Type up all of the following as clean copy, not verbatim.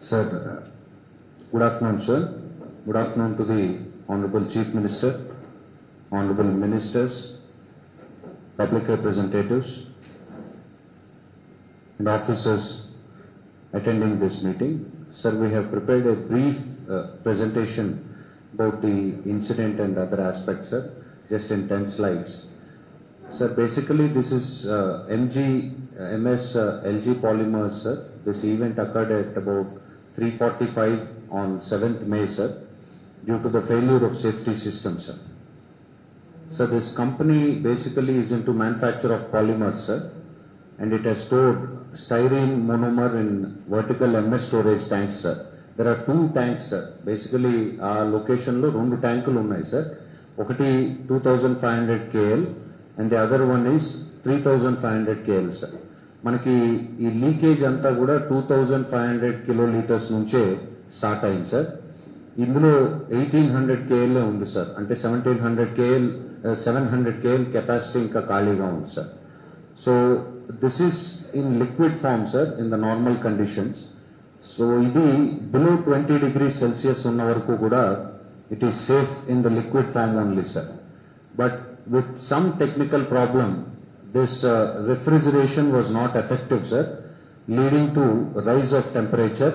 Sir, good afternoon, sir. Good afternoon to the Honorable Chief Minister, Honorable Ministers, public representatives, and officers attending this meeting. Sir, we have prepared a brief presentation about the incident and other aspects, sir, just in 10 slides. Sir, basically this is MS LG Polymers, sir. This event occurred at about 3:45 on 7th May, sir, due to the failure of safety system, sir. So this company basically is into manufacture of polymers, sir, and it has stored styrene monomer in vertical MS storage tanks, sir. There are 2 tanks, sir. Basically, our location lo 2 tankulu unnai, sir. Okati 2500 KL and the other one is 3500 KL, sir. మనకి ఈ leakage అంతా కూడా 2500 kilolitres నుంచే start అయింది, sir. ఇందులో 1800 KL ఉంది, sir. అంటే 700 KL capacity ఇంకా ఖాళీగా ఉంది, sir. So this is in liquid form, sir, in the normal conditions. So ఇది బిలో 20 degrees Celsius ఉన్న వరకు కూడా it is safe in the liquid form only, sir. But with some technical problem this refrigeration was not effective, sir, leading to rise of temperature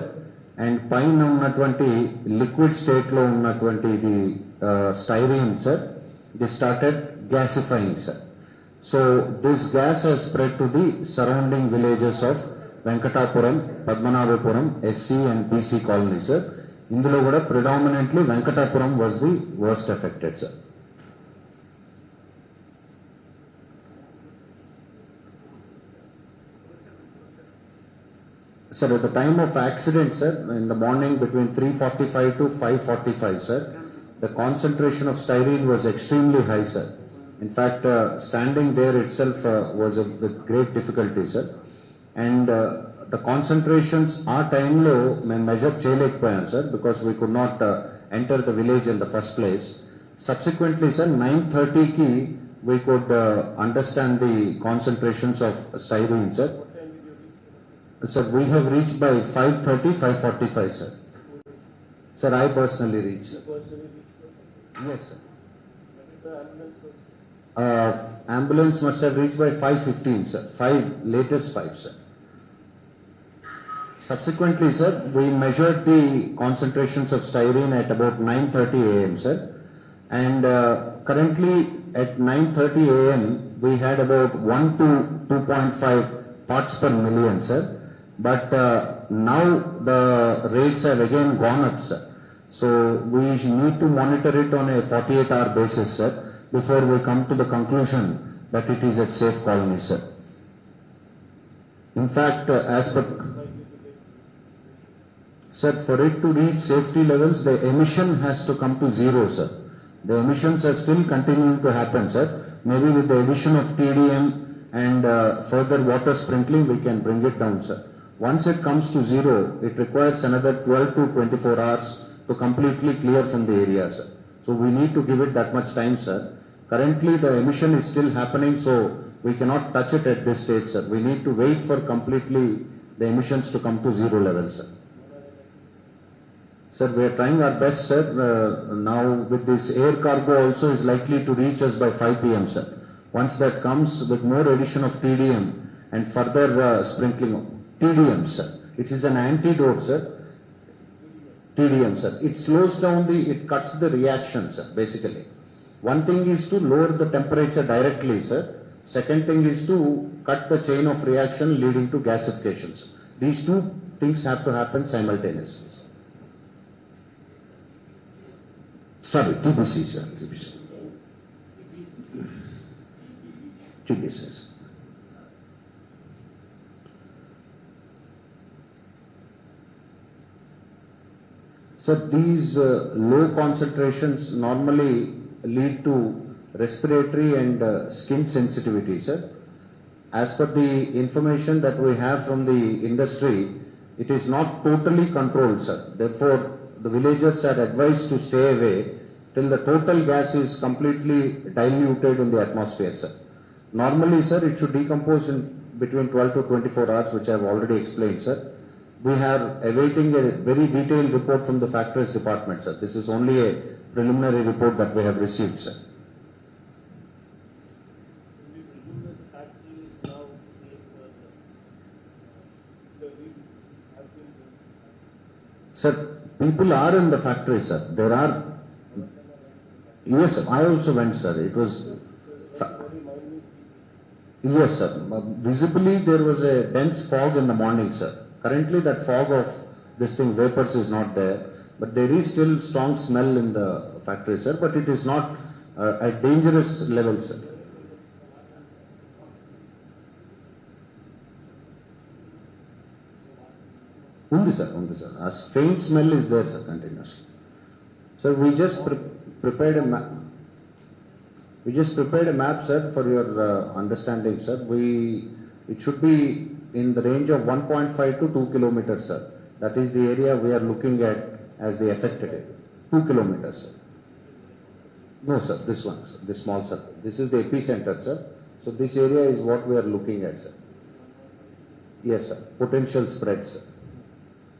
and paina unnatvanti liquid state lo unnatvanti the styrene, sir, they started gasifying, sir. So this gas has spread to the surrounding villages of Venkatapuram, Padmanabhapuram, SC and BC colony, sir. Indulo kuda predominantly Venkatapuram was the worst affected, sir. Sir, at the time of accident, sir, in the morning between 3:45 to 5:45, sir, the concentration of styrene was extremely high, sir. In fact, standing there itself was with great difficulty, sir. And the concentrations our time lo men measure cheyalekpoyam, sir, because we could not enter the village in the first place. Subsequently, sir, 9:30 ki we could understand the concentrations of styrene, sir. Sir, we have reached by 5:30, 5:45, sir. Sir, I personally reached. Yes, sir. Ambulance must have reached by 5:15, sir. 5, 5, sir. Subsequently, sir, we measured the concentrations of styrene at about 9:30 a.m., sir. And currently at 9:30 a.m., we had about 1 to 2.5 parts per million, sir. But now the rates have again gone up, sir. So we need to monitor it on a 48-hour basis, sir, before we come to the conclusion that it is at safe colony, sir. In fact, as per... Sir, for it to reach safety levels, the emission has to come to zero, sir. The emissions are still continuing to happen, sir. Maybe with the addition of TDM and further water sprinkling, we can bring it down, sir. Once it comes to zero, it requires another 12 to 24 hours to completely clear from the area, sir. So we need to give it that much time, sir. Currently, the emission is still happening, so we cannot touch it at this stage, sir. We need to wait for completely the emissions to come to zero level, sir. Sir, we are trying our best, sir. Now with this air cargo also is likely to reach us by 5 p.m., sir. Once that comes with more addition of TDM and further sprinkling of TDM, sir. It is an antidote, sir. TDM, sir. It slows down it cuts the reaction, sir, basically. One thing is to lower the temperature directly, sir. Second thing is to cut the chain of reaction leading to gasification, sir. These 2 things have to happen simultaneously, sir. Sorry, TBC, sir. TBC, sir. So these low concentrations normally lead to respiratory and skin sensitivity, sir. as per the information that we have from the industry, it is not totally controlled, sir. Therefore, the villagers are advised to stay away till the total gas is completely diluted in the atmosphere, sir. Normally, sir, it should decompose in between 12 to 24 hours, which I have already explained, sir. We are awaiting a very detailed report from the factories department, sir. This is only a preliminary report that we have received, sir. Sir, people are in the factory, sir. There are. Yes, sir. I also went, sir. It was. Yes, sir. Visibly, there was a dense fog in the morning, sir. Currently, that fog of this thing, vapors, is not there. But there is still strong smell in the factory, sir. But it is not at dangerous level, sir. Undi, sir. A faint smell is there, sir, continuously. Sir, we just prepared a map. We just prepared a map, sir, for your understanding, sir. It should be in the range of 1.5 to 2 kilometers, sir. That is the area we are looking at as the affected area. 2 kilometers, sir. No, sir, this one, sir, this small circle. This is the epicenter, sir. So this area is what we are looking at, sir. Yes, sir. Potential spread, sir.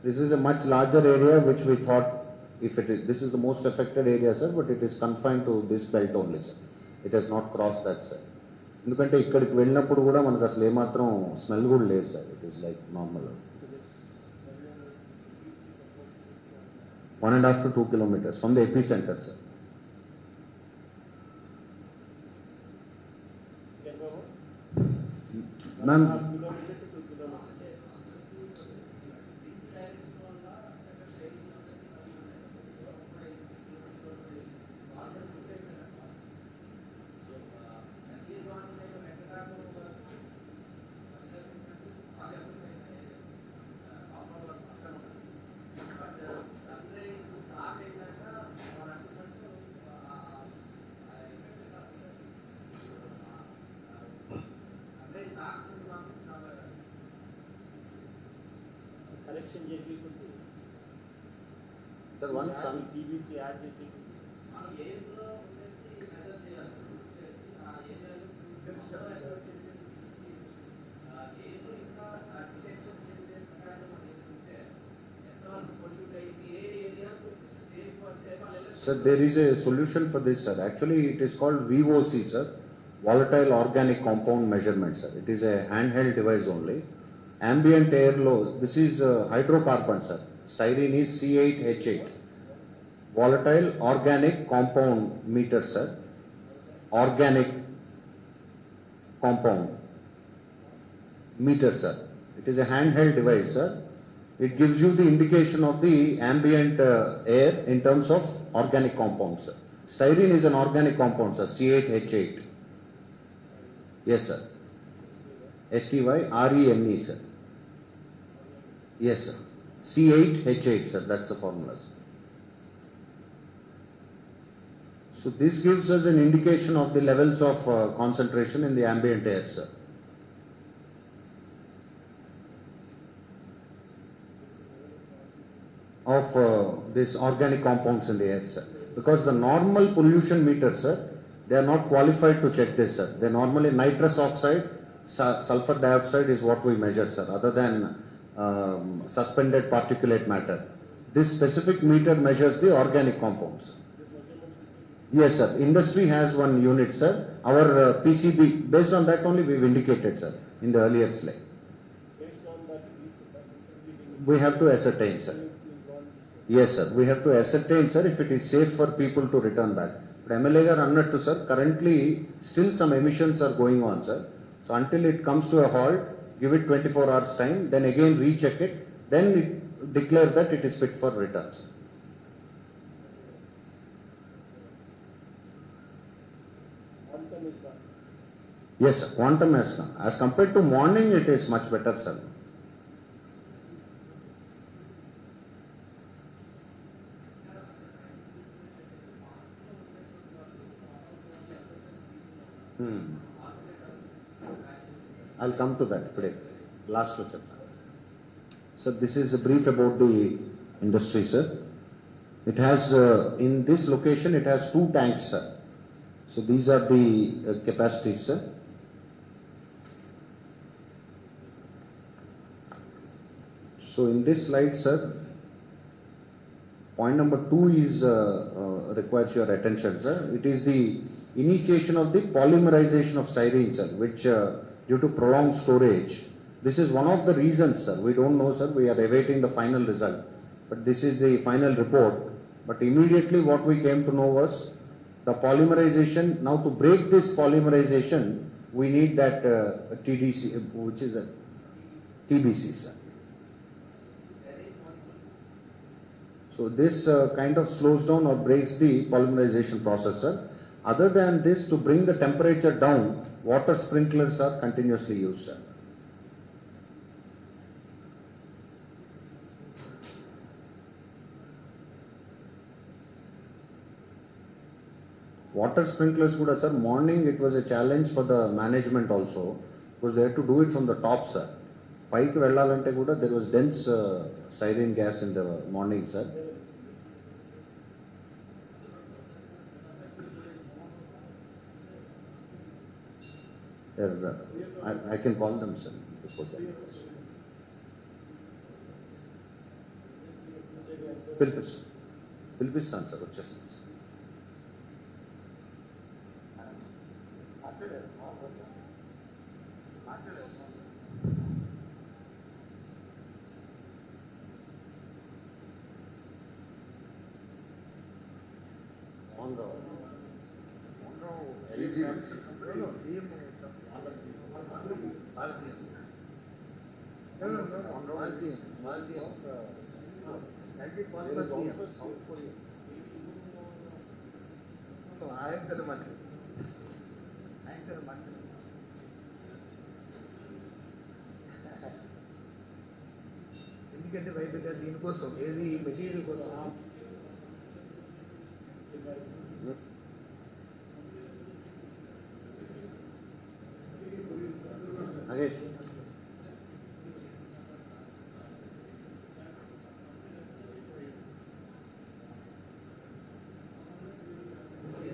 This is a much larger area which we thought, if it is, this is the most affected area, sir, but it is confined to this belt only, sir. It has not crossed that, sir. ఎందుకంటే ఇక్కడికి వెళ్ళినప్పుడు కూడా మనకు అసలు ఏమాత్రం smell కూడా లేదు, sir. It is like normal. 1.5 to 2 kilometers from the epicenter, sir. Ma'am, sir, once some Sir, there is a solution for this, sir. Actually, it is called VOC, sir. Volatile Organic Compound Measurement, sir. It is a handheld device only. Ambient air low. This is hydrocarbon, sir. Styrene is C8H8. Volatile Organic Compound Meter, sir. Organic Compound Meter, sir. It is a handheld device, sir. It gives you the indication of the ambient air in terms of organic compounds, sir. Styrene is an organic compound, sir. C8H8. Yes, sir. STYRENE, sir. Yes, sir. C8H8, sir. That's the formula, sir. So this gives us an indication of the levels of concentration in the ambient air, sir. Of these organic compounds in the air, sir. Because the normal pollution meters, sir, they are not qualified to check this, sir. They normally nitrous oxide, sulfur dioxide is what we measure, sir, other than suspended particulate matter. This specific meter measures the organic compounds. Yes, sir. Industry has one unit, sir. Our PCB, based on that only we've indicated, sir, in the earlier slide. We have to ascertain, sir. Yes, sir. We have to ascertain, sir, if it is safe for people to return back. But MLA garu annattu, sir, currently still some emissions are going on, sir. So until it comes to a halt, give it 24 hours time, then again recheck it, then declare that it is fit for returns. Yes, sir. Quantum has come. As compared to morning, it is much better, sir. I'll come to that today. Last lo chepta. So this is a brief about the industry, sir. It has, in this location, it has 2 tanks, sir. So these are the capacities, sir. So in this slide, sir, point number 2 is requires your attention, sir. It is the initiation of the polymerization of styrene, sir, which due to prolonged storage, this is one of the reasons, sir. We don't know, sir. We are awaiting the final result, but this is the final report. But immediately what we came to know was the polymerization. Now to break this polymerization, we need that TDC, which is a TBC, sir. So this kind of slows down or breaks the polymerization process, sir. Other than this, to bring the temperature down, water sprinklers are continuously used, sir. Water sprinklers kuda, sir, morning it was a challenge for the management also, because they had to do it from the top, sir. Paiki vellalante kuda there was dense styrene gas in the morning, sir. I can call them, sir, before that. పిలిపిస్తాను sir, వచ్చేస్తాను sir. ఎందుకంటే వైద్యుగా దీనికోసం ఏది material కోసం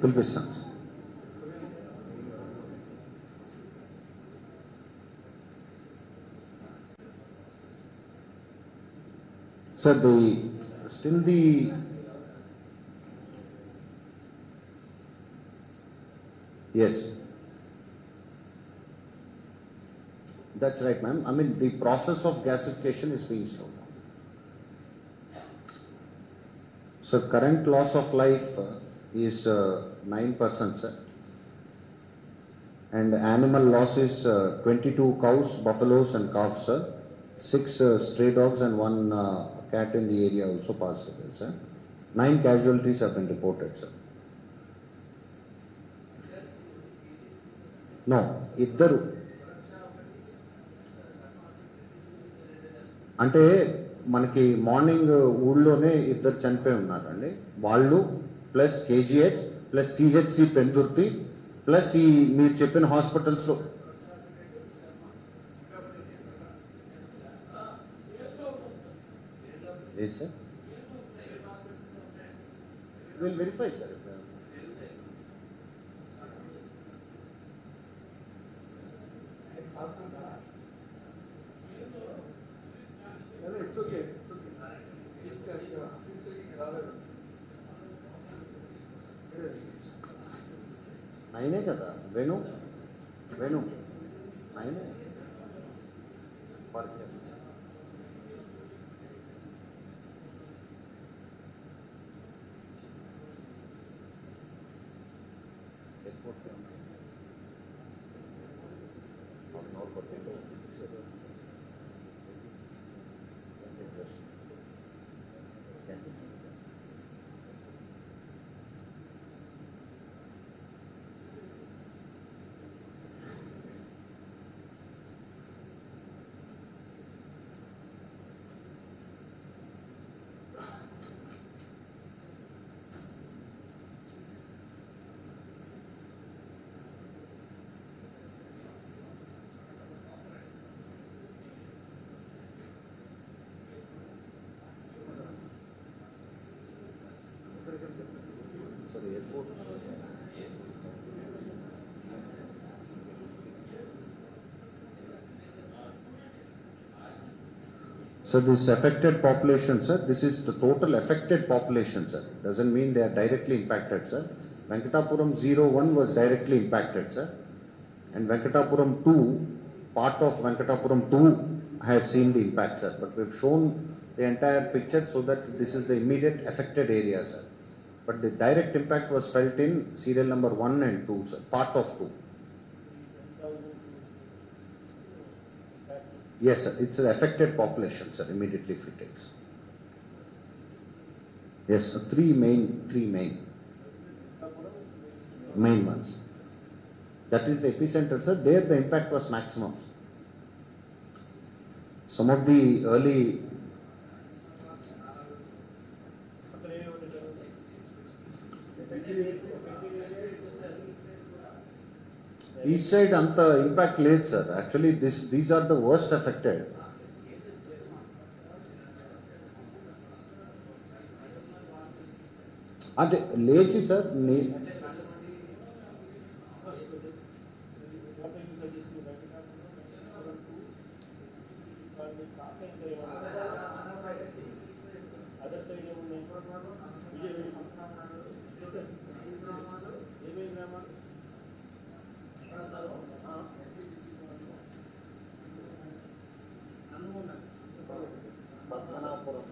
పిలిపిస్తాను. Sir, still the yes, that's right, ma'am. I mean, the process of gasification is being slowed down. So current loss of life is 9%, sir, and animal loss is 22 cows, buffaloes, and calves, sir. 6 stray dogs and 1 cat in the area also passed away, sir. 9 casualties have been reported, sir. No, iddaru. అంటే మనకి morning ఊళ్ళోనే 2 చనిపోయి ఉన్నారండి. వాళ్ళు plus KGH plus CHC Pendurthi plus ఈ మీరు చెప్పిన హాస్పిటల్స్లో Yes, sir. We'll verify, sir. It's okay. నైనే కదా Venu నైనే So this affected population, sir, this is the total affected population, sir. Doesn't mean they are directly impacted, sir. Venkatapuram 01 was directly impacted, sir. And Venkatapuram 2, part of Venkatapuram 2 has seen the impact, sir. But we've shown the entire picture so that this is the immediate affected area, sir. But the direct impact was felt in serial number 1 and 2, sir. Part of 2. Yes, sir. It's the affected population, sir, immediately if it takes. Yes, sir. Three main ones. That is the epicenter, sir. There the impact was maximum. Some of the early east side anta impact లేదు, sir. Actually, these are the worst affected. అంటే లేచి sir Padmanabhapuram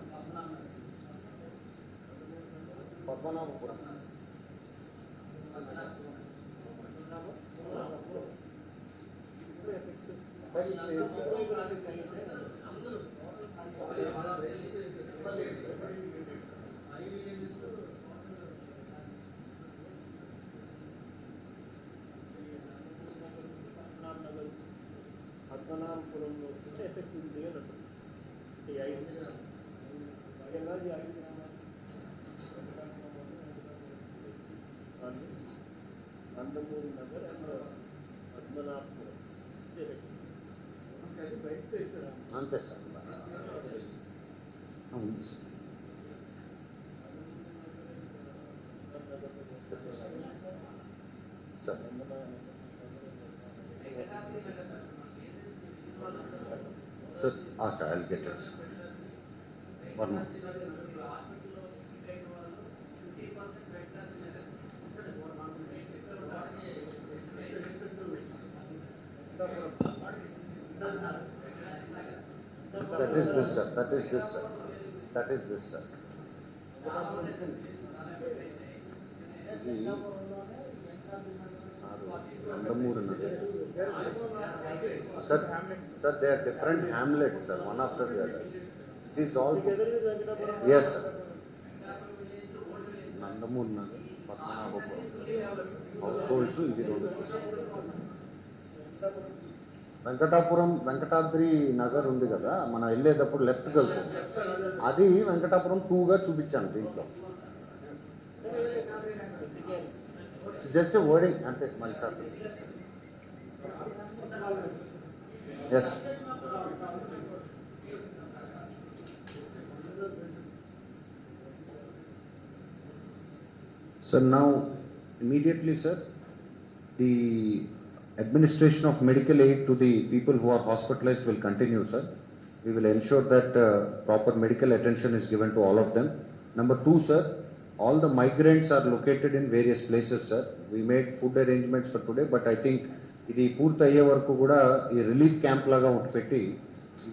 పద్మనాభపురంలో effect ఉంది Nandamuri Nagar and Padmanabhapuram అంతే sir. అవును sir. Sir sir, okay, I'll get it. One more. That is this, sir. That is this, sir. That is this, sir. Nandamuri Nagar. Sir, they are different hamlets, sir, one after the other. These all. Yes, sir. Nandamuri Nagar, Padmanabhapuram. Households, ఇది రెండు. వెంకటాద్రి నగర్ ఉంది కదా, మనం వెళ్ళేటప్పుడు left వెళ్తాం, అది వెంకటాపురం 2గా చూపించాను దీంట్లో. జస్ట్ వర్డింగ్ అంతే. Venkatadri. Yes. Sir, now immediately, sir, the administration of medical aid to the people who are hospitalized will continue, sir. We will ensure that proper medical attention is given to all of them. Number 2, sir, all the migrants are located in various places, sir. We made food arrangements for today, but I think ఇది పూర్తి అయ్యే వరకు కూడా ఈ relief camp లాగా ఒకటి పెట్టి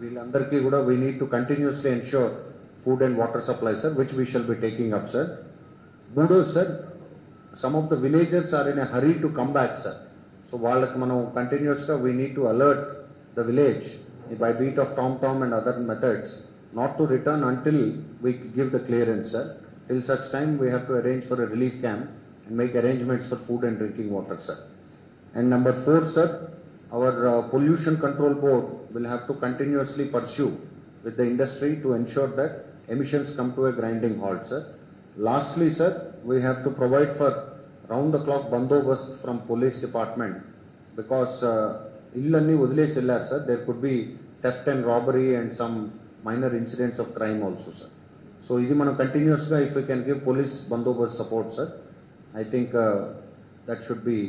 వీళ్ళందరికీ కూడా we need to continuously ensure food and water supply, sir, which we shall be taking up, sir. Budo, sir, some of the villagers are in a hurry to come back, sir. So వాళ్ళకి మనం కంటిన్యూస్గా we need to alert the village by beat of tom-tom and other methods not to return until we give the clearance, sir. Till such time we have to arrange for a relief camp and make arrangements for food and drinking water, sir. And number 4, sir, our pollution control board will have to continuously pursue with the industry to ensure that emissions come to a grinding halt, sir. Lastly, sir, we have to provide for round-the-clock bandobast from police department because illanni వదిలేసి వెళ్ళారు, sir. There could be theft and robbery and some minor incidents of crime also, sir. So ఇది మనం continuously, if we can give police bandobast support, sir, I think that should be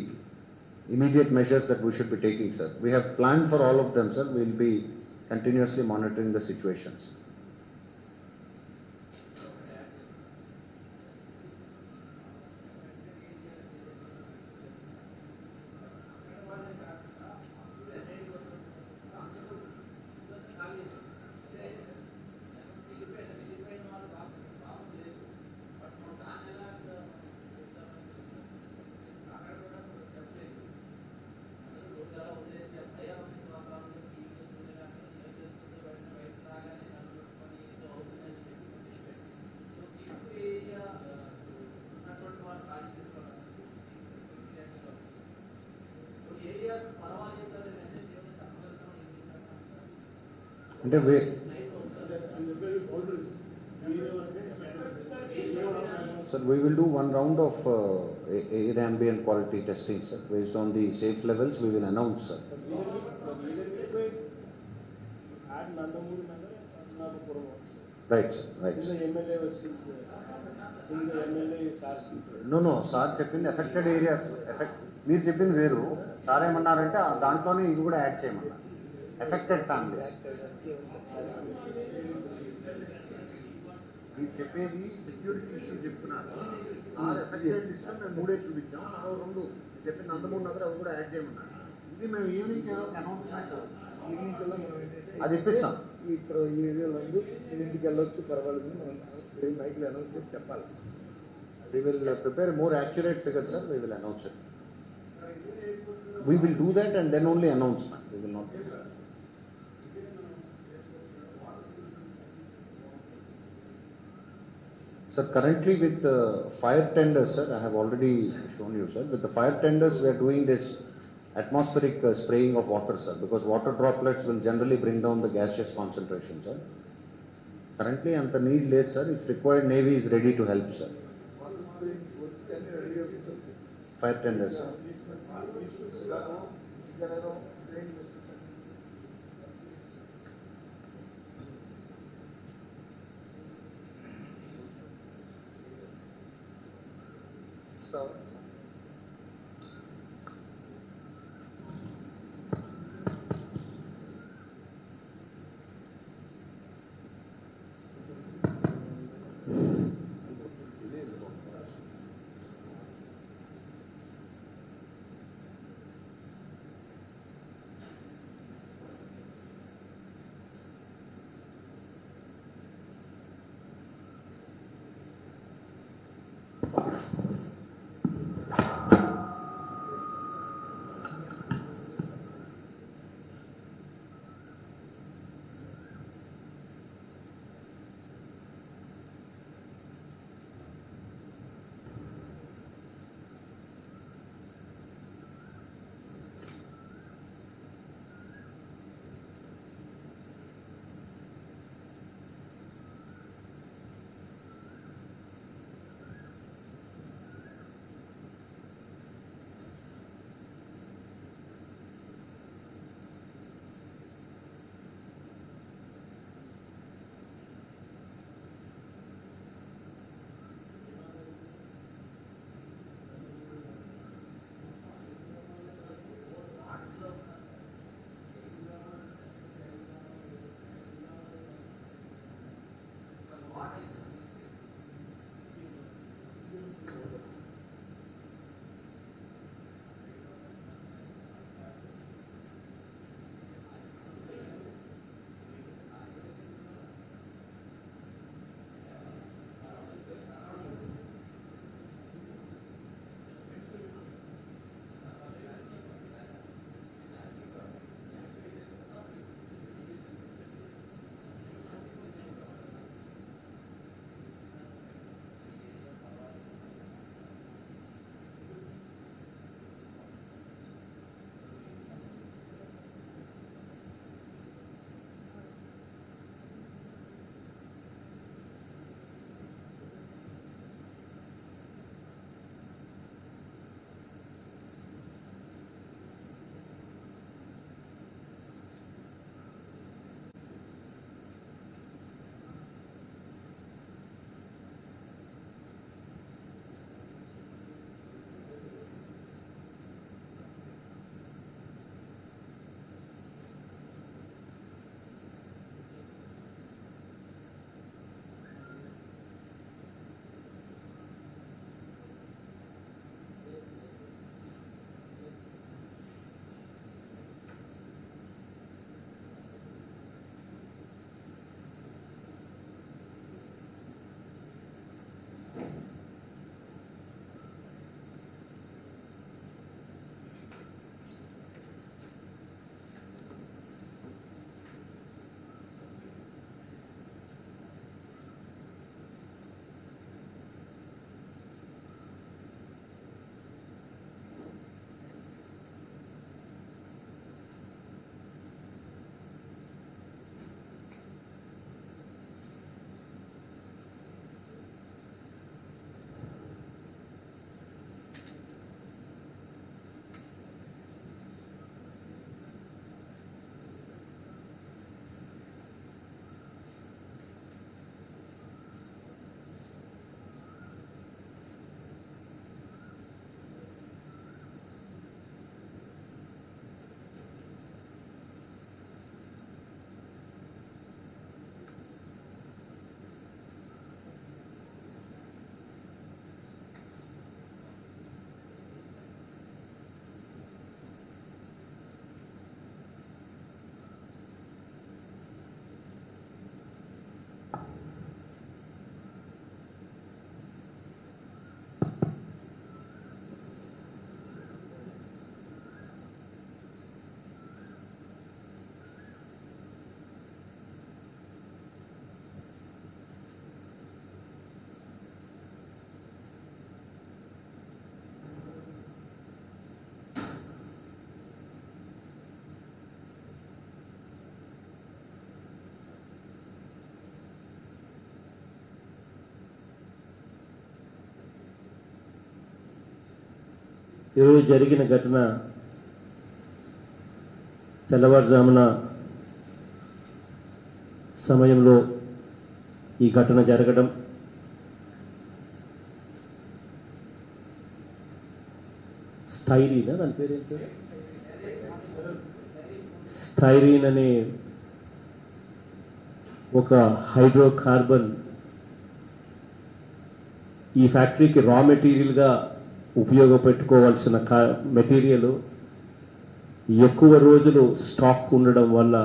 immediate measures that we should be taking, sir. We have planned for all of them, sir. We will be continuously monitoring the situations. అంటే వే Sir, we will do one round of air ambient quality testing, sir. Based on the safe levels, we will announce, sir. add Nandamuri Nagar and Padmanabhapuram also. Right, sir. Right, In sir. the MLA was in the MLA is asking, sir. No, sir చెప్పింది affected areas మీరు చెప్పింది వేరు. Sir ఏమన్నారంటే దాంట్లోనే ఇది కూడా add చేయమన్నారు. Affected families. మీరు చెప్పేది సెక్యూరిటీ ఇష్యూ చెప్తున్నారు. సార్ ఎఫెక్టెడ్ లిస్ట్ మేము 3 చూపించాం. మరో 2 చెప్పిన నందమూరి నగర్ అవి కూడా యాడ్ చేయమన్నారు. ఇది మేము ఈవినింగ్ అనౌన్స్మెంట్ ఈవినింగ్ కల్లా మనం అది ఇప్పిస్తాం. ఇక్కడ ఈ ఏరియాలో ఉంది నేను ఇంటికి వెళ్ళొచ్చు పర్వాలేదు మనం మైక్లో అనౌన్స్ చేసి చెప్పాలి. We will prepare more accurate figures, sir. We will announce it. We will do that and then only announce. We will not. Sir, currently with fire tenders, sir, I have already shown you, sir. With the fire tenders, we are doing this atmospheric spraying of water, sir, because water droplets will generally bring down the gaseous concentration, sir. Currently, and the need late, sir. If required, Navy is ready to help, sir. Fire tenders, sir. ఈరోజు జరిగిన ఘటన తెల్లవారుజామున సమయంలో ఈ ఘటన జరగడం స్టైరీనా దాని పేరేంటి స్టైరీన్ అనే ఒక హైడ్రోకార్బన్ ఈ ఫ్యాక్టరీకి రా మెటీరియల్గా ఉపయోగపెట్టుకోవాల్సిన మెటీరియల్ ఎక్కువ రోజులు స్టాక్ ఉండడం వల్ల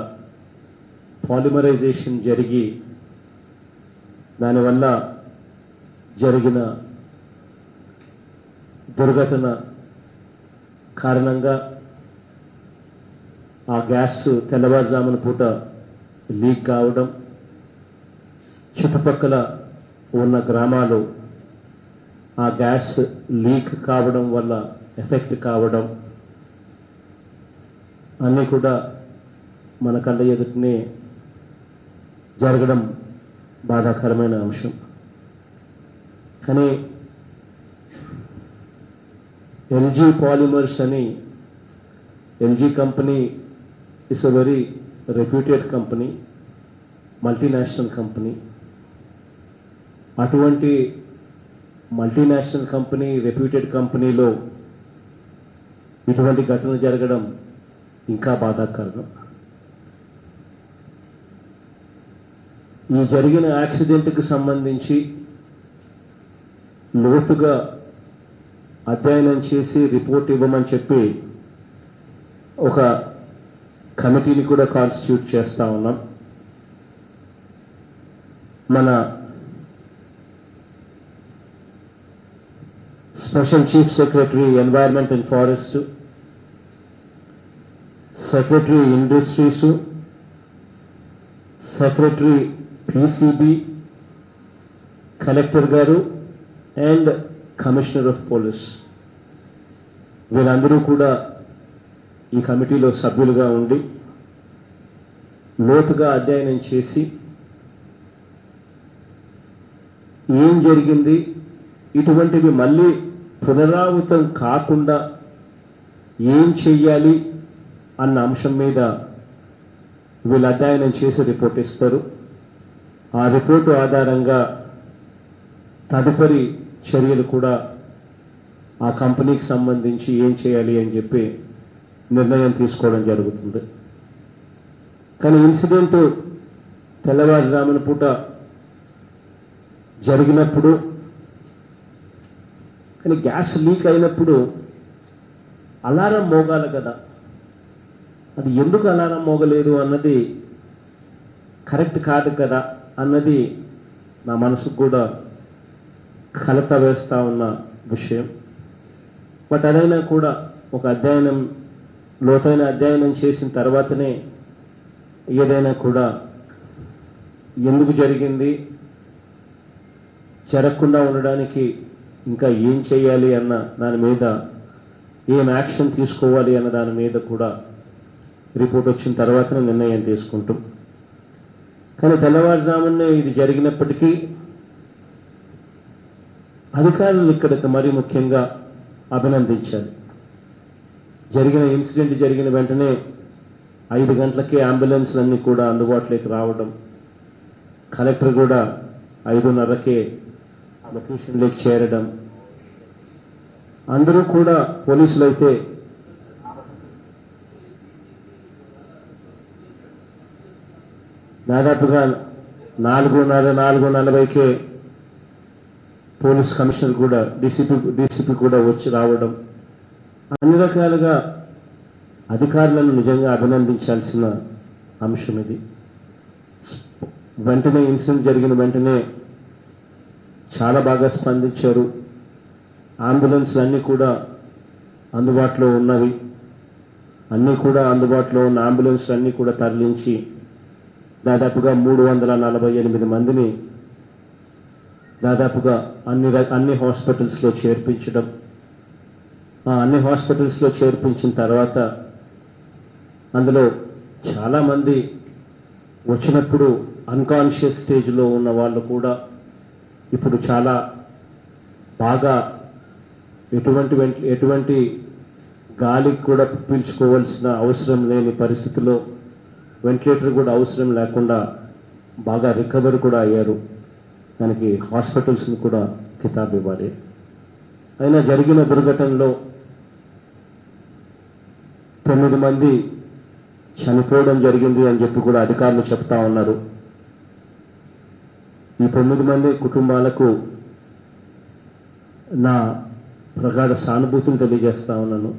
పాలిమరైజేషన్ జరిగి దానివల్ల జరిగిన దుర్ఘటన కారణంగా ఆ గ్యాస్ తెల్లవారుజామున పూట లీక్ కావడం, చుట్టుపక్కల ఉన్న గ్రామాలు ఆ గ్యాస్ లీక్ కావడం వల్ల ఎఫెక్ట్ కావడం అన్నీ కూడా మన కళ్ళ ఎదుటనే జరగడం బాధాకరమైన అంశం. కానీ ఎల్జీ పాలిమర్స్ అని LG company is a very reputed company, multinational company. అటువంటి మల్టీనేషనల్ కంపెనీ, రెప్యూటెడ్ కంపెనీలో ఇటువంటి ఘటన జరగడం ఇంకా బాధాకరం. ఈ జరిగిన యాక్సిడెంట్కి సంబంధించి లోతుగా అధ్యయనం చేసి రిపోర్ట్ ఇవ్వమని చెప్పి ఒక కమిటీని కూడా కాన్స్టిట్యూట్ చేస్తా ఉన్నాం. మన special chief secretary environment and forest, secretary industries, secretary PCB, collector గారు అండ్ కమిషనర్ ఆఫ్ పోలీస్ వీళ్ళందరూ కూడా ఈ కమిటీలో సభ్యులుగా ఉండి లోతుగా అధ్యయనం చేసి ఏం జరిగింది, ఇటువంటివి మళ్ళీ పునరావృతం కాకుండా ఏం చెయ్యాలి అన్న అంశం మీద వీళ్ళు అధ్యయనం చేసి రిపోర్ట్ ఇస్తారు. ఆ రిపోర్టు ఆధారంగా తదుపరి చర్యలు కూడా ఆ కంపెనీకి సంబంధించి ఏం చేయాలి అని చెప్పి నిర్ణయం తీసుకోవడం జరుగుతుంది. కానీ ఇన్సిడెంట్ తెల్లవారుజామున పూట జరిగినప్పుడు, కానీ గ్యాస్ లీక్ అయినప్పుడు అలారం మోగాలి కదా, అది ఎందుకు అలారం మోగలేదు అన్నది కరెక్ట్ కాదు కదా అన్నది నా మనసుకు కూడా కలత వేస్తా ఉన్న విషయం. బట్ అదైనా కూడా ఒక అధ్యయనం, లోతైన అధ్యయనం చేసిన తర్వాతనే ఏదైనా కూడా ఎందుకు జరిగింది, జరగకుండా ఉండడానికి ఇంకా ఏం చేయాలి అన్న దాని మీద, ఏం యాక్షన్ తీసుకోవాలి అన్న దాని మీద కూడా రిపోర్ట్ వచ్చిన తర్వాతనే నిర్ణయం తీసుకుంటాం. కానీ తెల్లవారుజామునే ఇది జరిగినప్పటికీ అధికారులు ఇక్కడికి మరీ ముఖ్యంగా అభినందించాలి. జరిగిన ఇన్సిడెంట్ జరిగిన వెంటనే 5 గంటలకే అంబులెన్స్లన్నీ కూడా అందుబాటులోకి రావడం, కలెక్టర్ కూడా 5:30కే లొకేషన్లోకి చేరడం, అందరూ కూడా పోలీసులు అయితే దాదాపుగా 4:40కే పోలీస్ కమిషనర్ కూడా డీసీపీ కూడా వచ్చి రావడం, అన్ని రకాలుగా అధికారులను నిజంగా అభినందించాల్సిన అంశం ఇది. వెంటనే ఇన్సిడెంట్ జరిగిన వెంటనే చాలా బాగా స్పందించారు. అంబులెన్స్లు అన్నీ కూడా అందుబాటులో ఉన్నవి, అన్నీ కూడా అందుబాటులో ఉన్న అంబులెన్స్లు అన్నీ కూడా తరలించి దాదాపుగా 348 మందిని దాదాపుగా అన్ని హాస్పిటల్స్లో చేర్పించడం, అన్ని హాస్పిటల్స్లో చేర్పించిన తర్వాత అందులో చాలామంది వచ్చినప్పుడు అన్కాన్షియస్ స్టేజ్లో ఉన్న వాళ్ళు కూడా ఇప్పుడు చాలా బాగా ఎటువంటి గాలికి కూడా పీల్చుకోవాల్సిన అవసరం లేని పరిస్థితిలో వెంటిలేటర్ కూడా అవసరం లేకుండా బాగా రికవరీ కూడా అయ్యారు. దానికి హాస్పిటల్స్ని కూడా కితాబ్ ఇవ్వాలి. అయినా జరిగిన దుర్ఘటనలో 9 మంది చనిపోవడం జరిగింది అని చెప్పి కూడా అధికారులు చెప్తా ఉన్నారు. ఈ 9 మంది కుటుంబాలకు నా ప్రగాఢ సానుభూతిని తెలియజేస్తా ఉన్నాను.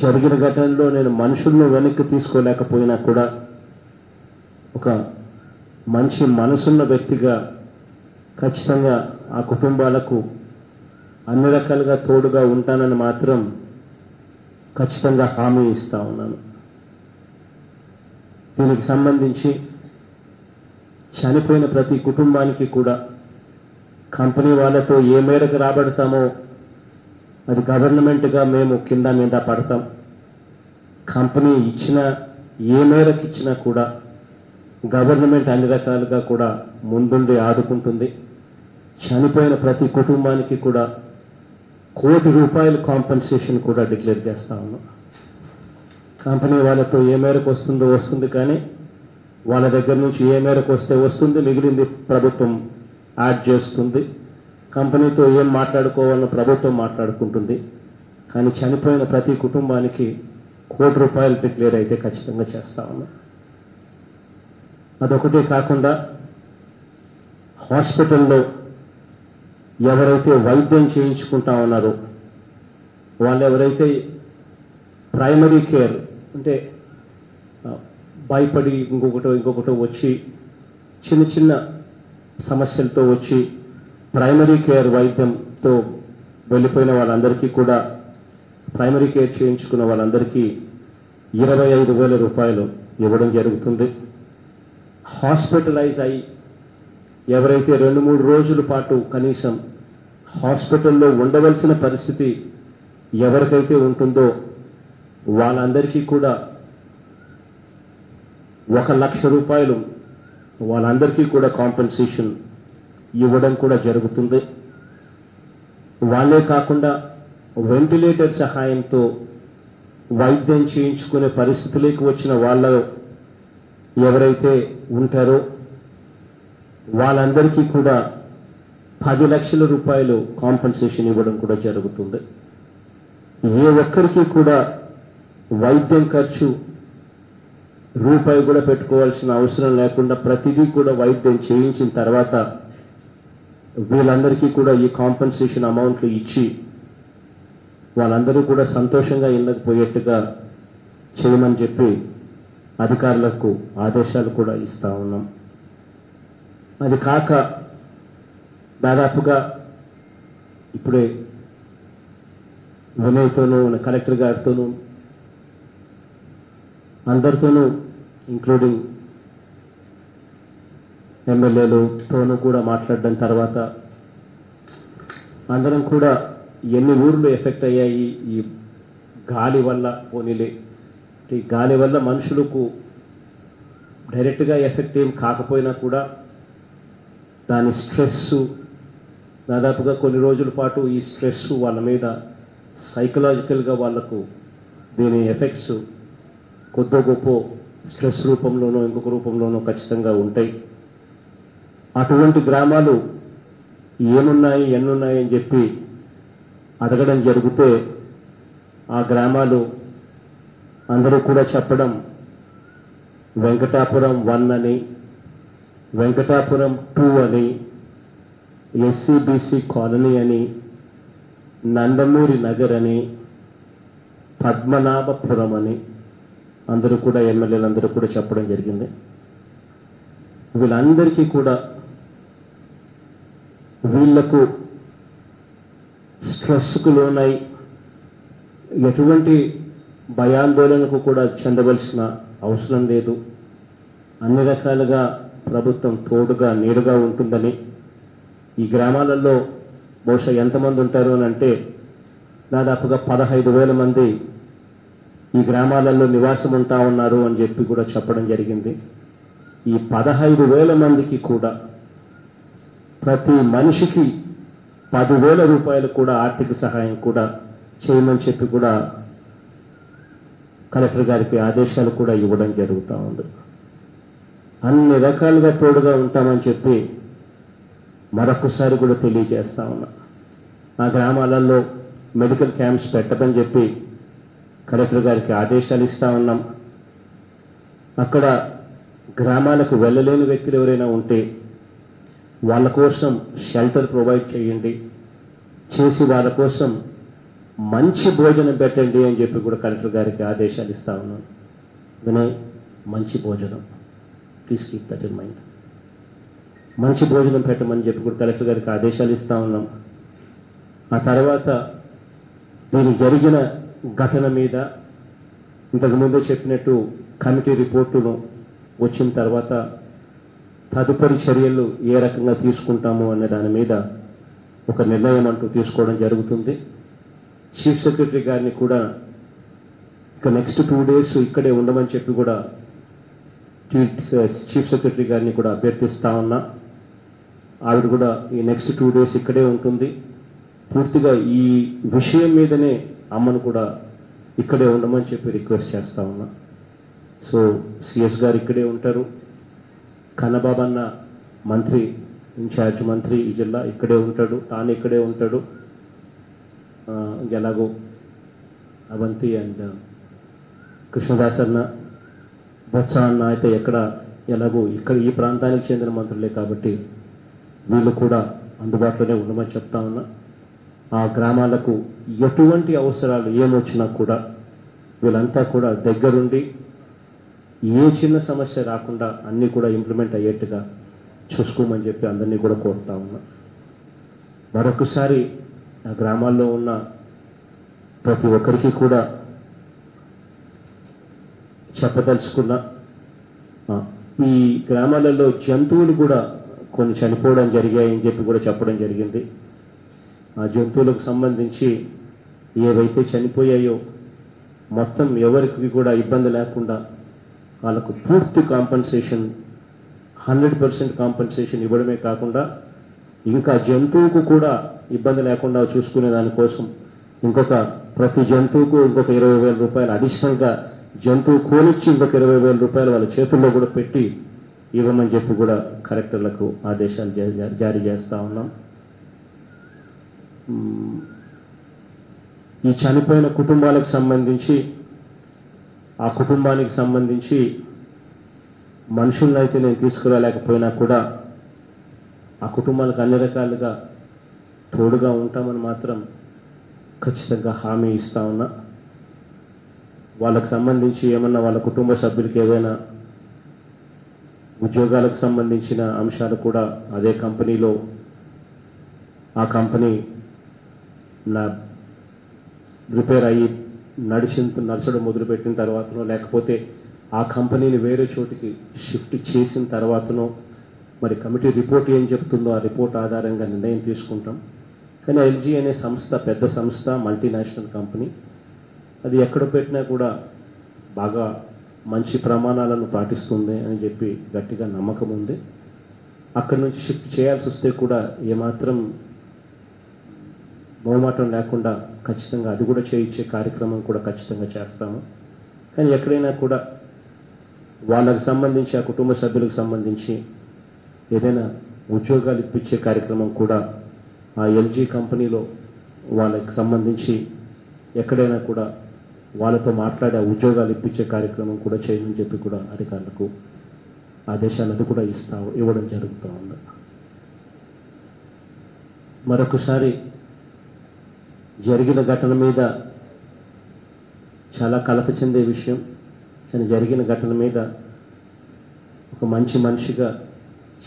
జరిగిన ఘటనలో నేను మనుషులను వెనక్కి తీసుకోలేకపోయినా కూడా ఒక మంచి మనసున్న వ్యక్తిగా ఖచ్చితంగా ఆ కుటుంబాలకు అన్ని రకాలుగా తోడుగా ఉంటానని మాత్రం ఖచ్చితంగా హామీ ఇస్తా ఉన్నాను. దీనికి సంబంధించి చనిపోయిన ప్రతి కుటుంబానికి కూడా కంపెనీ వాళ్ళతో ఏ మేరకు రాబడతామో అది గవర్నమెంట్గా మేము కింద మీద పడతాం. కంపెనీ ఇచ్చిన ఏ మేరకు ఇచ్చినా కూడా గవర్నమెంట్ అన్ని రకాలుగా కూడా ముందుండి ఆదుకుంటుంది. చనిపోయిన ప్రతి కుటుంబానికి కూడా ₹1 కోటి కాంపెన్సేషన్ కూడా డిక్లేర్ చేస్తా ఉన్నాం. కంపెనీ వాళ్ళతో ఏ మేరకు వస్తుందో వస్తుంది, కానీ వాళ్ళ దగ్గర నుంచి ఏ మేరకు వస్తే వస్తుంది, మిగిలింది ప్రభుత్వం యాడ్ చేస్తుంది. కంపెనీతో ఏం మాట్లాడుకోవాలో ప్రభుత్వం మాట్లాడుకుంటుంది. కానీ చనిపోయిన ప్రతి కుటుంబానికి ₹1 కోటి డిక్లేర్ అయితే ఖచ్చితంగా చేస్తా ఉన్నాం. అదొకటే కాకుండా హాస్పిటల్లో ఎవరైతే వైద్యం చేయించుకుంటా ఉన్నారో వాళ్ళు ఎవరైతే ప్రైమరీ కేర్ అంటే భయపడి ఇంకొకటో వచ్చి చిన్న సమస్యలతో వచ్చి ప్రైమరీ కేర్ వైద్యంతో వెళ్ళిపోయిన వాళ్ళందరికీ కూడా ప్రైమరీ కేర్ చేయించుకున్న వాళ్ళందరికీ ₹25,000 ఇవ్వడం జరుగుతుంది. హాస్పిటలైజ్ అయి ఎవరైతే 2-3 రోజుల పాటు కనీసం హాస్పిటల్లో ఉండవలసిన పరిస్థితి ఎవరికైతే ఉంటుందో వాళ్ళందరికీ కూడా ₹1,00,000 వాళ్ళందరికీ కూడా కాంపెన్సేషన్ ఇవ్వడం కూడా జరుగుతుంది. వాళ్ళే కాకుండా వెంటిలేటర్ సహాయంతో వైద్యం చేయించుకునే పరిస్థితిలోకి వచ్చిన వాళ్ళు ఎవరైతే ఉంటారో వాళ్ళందరికీ కూడా ₹10 లక్షల కాంపెన్సేషన్ ఇవ్వడం కూడా జరుగుతుంది. ఏ ఒక్కరికి కూడా వైద్యం ఖర్చు రూపాయి కూడా పెట్టుకోవాల్సిన అవసరం లేకుండా ప్రతిదీ కూడా వైద్యం చేయించిన తర్వాత వీళ్ళందరికీ కూడా ఈ కాంపెన్సేషన్ అమౌంట్లు ఇచ్చి వాళ్ళందరూ కూడా సంతోషంగా ఇళ్ళకు పోయేట్టుగా చేయమని చెప్పి అధికారులకు ఆదేశాలు కూడా ఇస్తా ఉన్నాం. అది కాక దాదాపుగా ఇప్పుడే వినయ్తోనూ కలెక్టర్ గారితోనూ అందరితోనూ ఇంక్లూడింగ్ ఎమ్మెల్యేలతోనూ కూడా మాట్లాడడం తర్వాత అందరం కూడా ఎన్ని ఊర్లు ఎఫెక్ట్ అయ్యాయి ఈ గాలి వల్ల, పోనీలే ఈ గాలి వల్ల మనుషులకు డైరెక్ట్గా ఎఫెక్ట్ ఏం కాకపోయినా కూడా దాని స్ట్రెస్ దాదాపుగా కొన్ని రోజుల పాటు ఈ స్ట్రెస్ వాళ్ళ మీద సైకలాజికల్గా వాళ్లకు దీని ఎఫెక్ట్స్ కొద్దో గొప్ప స్ట్రెస్ రూపంలోనో ఇంకొక రూపంలోనో ఖచ్చితంగా ఉంటాయి. అటువంటి గ్రామాలు ఏమున్నాయి ఎన్నున్నాయి అని చెప్పి అడగడం జరిగితే ఆ గ్రామాలు అందరూ కూడా చెప్పడం వెంకటాపురం 1 అని, వెంకటాపురం 2 అని, ఎస్సీబీసీ కాలనీ అని, నందమూరి నగర్ అని, పద్మనాభపురం అని అందరూ కూడా ఎమ్మెల్యేలందరూ కూడా చెప్పడం జరిగింది. వీళ్ళందరికీ కూడా వీళ్లకు స్ట్రెస్కు లోనై ఎటువంటి భయాందోళనకు కూడా చెందవలసిన అవసరం లేదు. అన్ని రకాలుగా ప్రభుత్వం తోడుగా నీడుగా ఉంటుందని, ఈ గ్రామాలలో బహుశా ఎంతమంది ఉంటారు అని అంటే దాదాపుగా 15,000 మంది ఈ గ్రామాలలో నివాసం ఉంటా ఉన్నారు అని చెప్పి కూడా చెప్పడం జరిగింది. ఈ 15,000 మందికి కూడా ప్రతి మనిషికి 10,000 రూపాయలు కూడా ఆర్థిక సహాయం కూడా చేయమని చెప్పి కూడా కలెక్టర్ గారికి ఆదేశాలు కూడా ఇవ్వడం జరుగుతూ ఉంది. అన్ని రకాలుగా తోడుగా ఉంటామని చెప్పి మరొకసారి కూడా తెలియజేస్తా ఉన్నా. ఆ గ్రామాలలో మెడికల్ క్యాంప్స్ పెట్టమని చెప్పి కలెక్టర్ గారికి ఆదేశాలు ఇస్తా ఉన్నాం. అక్కడ గ్రామాలకు వెళ్ళలేని వ్యక్తులు ఎవరైనా ఉంటే వాళ్ళ కోసం షెల్టర్ ప్రొవైడ్ చేయండి, చేసి వాళ్ళ కోసం మంచి భోజనం పెట్టండి అని చెప్పి కూడా కలెక్టర్ గారికి ఆదేశాలు ఇస్తా ఉన్నాం. వినయ్, మంచి భోజనం, please keep that in mind. మంచి భోజనం పెట్టమని చెప్పి కూడా కలెక్టర్ గారికి ఆదేశాలు ఇస్తా ఉన్నాం. ఆ తర్వాత దీనికి జరిగిన ఘటన మీద ఇంతకుముందే చెప్పినట్టు కమిటీ రిపోర్టును వచ్చిన తర్వాత తదుపరి చర్యలు ఏ రకంగా తీసుకుంటాము అనే దాని మీద ఒక నిర్ణయం అంటూ తీసుకోవడం జరుగుతుంది. చీఫ్ సెక్రటరీ గారిని కూడా ఇక నెక్స్ట్ 2 days ఇక్కడే ఉండమని చెప్పి కూడా చీఫ్ సెక్రటరీ గారిని కూడా అభ్యర్థిస్తా ఉన్నా. ఆవిడ కూడా ఈ నెక్స్ట్ 2 days ఇక్కడే ఉంటుంది. పూర్తిగా ఈ విషయం మీదనే అమ్మను కూడా ఇక్కడే ఉండమని చెప్పి రిక్వెస్ట్ చేస్తా ఉన్నా. సో సిఎస్ గారు ఇక్కడే ఉంటారు, కన్నబాబన్న మంత్రి, ఇన్ఛార్జ్ మంత్రి ఈ జిల్లా ఇక్కడే ఉంటాడు, తాను ఇక్కడే ఉంటాడు. ఎలాగో అవంతి అండ్ కృష్ణదాస్ అన్న, బొత్స అన్న అయితే ఎలాగో ఇక్కడ ఈ ప్రాంతానికి చెందిన మంత్రులే కాబట్టి వీళ్ళు కూడా అందుబాటులోనే ఉండమని చెప్తా ఉన్నా. ఆ గ్రామాలకు ఎటువంటి అవసరాలు ఏమొచ్చినా కూడా వీళ్ళంతా కూడా దగ్గరుండి ఏ చిన్న సమస్య రాకుండా అన్నీ కూడా ఇంప్లిమెంట్ అయ్యేట్టుగా చూసుకోమని చెప్పి అందరినీ కూడా కోరుతా ఉన్నా. మరొకసారి ఆ గ్రామాల్లో ఉన్న ప్రతి ఒక్కరికి కూడా చెప్పదలుచుకున్నా, ఈ గ్రామాలలో జంతువులు కూడా కొన్ని చనిపోవడం జరిగాయని చెప్పి కూడా చెప్పడం జరిగింది. ఆ జంతువులకు సంబంధించి ఏవైతే చనిపోయాయో మొత్తం ఎవరికి కూడా ఇబ్బంది లేకుండా వాళ్ళకు పూర్తి కాంపన్సేషన్ 100% కాంపన్సేషన్ ఇవ్వడమే కాకుండా ఇంకా జంతువుకు కూడా ఇబ్బంది లేకుండా చూసుకునే దానికోసం ప్రతి జంతువుకు ఇంకొక 20,000 రూపాయలు అడిషనల్గా జంతువు కోనిచ్చి ఇంకొక 20,000 రూపాయలు వాళ్ళ చేతుల్లో కూడా పెట్టి ఇవ్వమని చెప్పి కూడా కలెక్టర్లకు ఆదేశాలు జారీ చేస్తా ఉన్నాం. ఈ చనిపోయిన కుటుంబాలకు సంబంధించి ఆ కుటుంబానికి సంబంధించి మనుషులను అయితే నేను తీసుకురాలేకపోయినా కూడా ఆ కుటుంబాలకు అన్ని రకాలుగా తోడుగా ఉంటామని మాత్రం ఖచ్చితంగా హామీ ఇస్తా ఉన్నా. వాళ్ళకు సంబంధించి ఏమన్నా వాళ్ళ కుటుంబ సభ్యులకి ఏదైనా ఉద్యోగాలకు సంబంధించిన అంశాలు కూడా అదే కంపెనీలో ఆ కంపెనీ రిపేర్ అయ్యి నడచడం మొదలుపెట్టిన తర్వాతనో లేకపోతే ఆ కంపెనీని వేరే చోటికి షిఫ్ట్ చేసిన తర్వాతనో మరి కమిటీ రిపోర్ట్ ఏం చెప్తుందో ఆ రిపోర్ట్ ఆధారంగా నిర్ణయం తీసుకుంటాం. కానీ ఎల్జీ అనే సంస్థ పెద్ద సంస్థ, మల్టీనేషనల్ కంపెనీ, అది ఎక్కడ పెట్టినా కూడా బాగా మంచి ప్రమాణాలను పాటిస్తుంది అని చెప్పి గట్టిగా నమ్మకం ఉంది. అక్కడి నుంచి షిఫ్ట్ చేయాల్సి వస్తే కూడా ఏమాత్రం మొహమాటం లేకుండా ఖచ్చితంగా అది కూడా చేయించే కార్యక్రమం కూడా ఖచ్చితంగా చేస్తాము. కానీ ఎక్కడైనా కూడా వాళ్ళకు సంబంధించి ఆ కుటుంబ సభ్యులకు సంబంధించి ఏదైనా ఉద్యోగాలు ఇప్పించే కార్యక్రమం కూడా ఆ ఎల్జీ కంపెనీలో వాళ్ళకి సంబంధించి ఎక్కడైనా కూడా వాళ్ళతో మాట్లాడే ఉద్యోగాలు ఇప్పించే కార్యక్రమం కూడా చేయమని చెప్పి కూడా అధికారులకు ఆదేశాలు అది కూడా ఇవ్వడం జరుగుతూ ఉంది. మరొకసారి జరిగిన ఘటన మీద చాలా కలత చెందే విషయం. కానీ జరిగిన ఘటన మీద ఒక మంచి మనిషిగా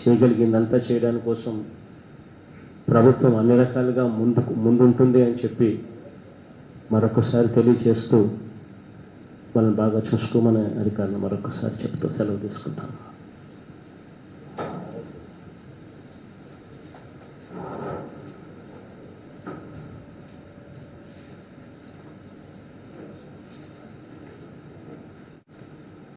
చేయగలిగిందంతా చేయడానికి కోసం ప్రభుత్వం అన్ని రకాలుగా ముందుంటుంది అని చెప్పి మరొకసారి తెలియజేస్తూ మనం బాగా చూసుకోమని అధికారులు మరొకసారి చెప్తూ సెలవు తీసుకుంటాను.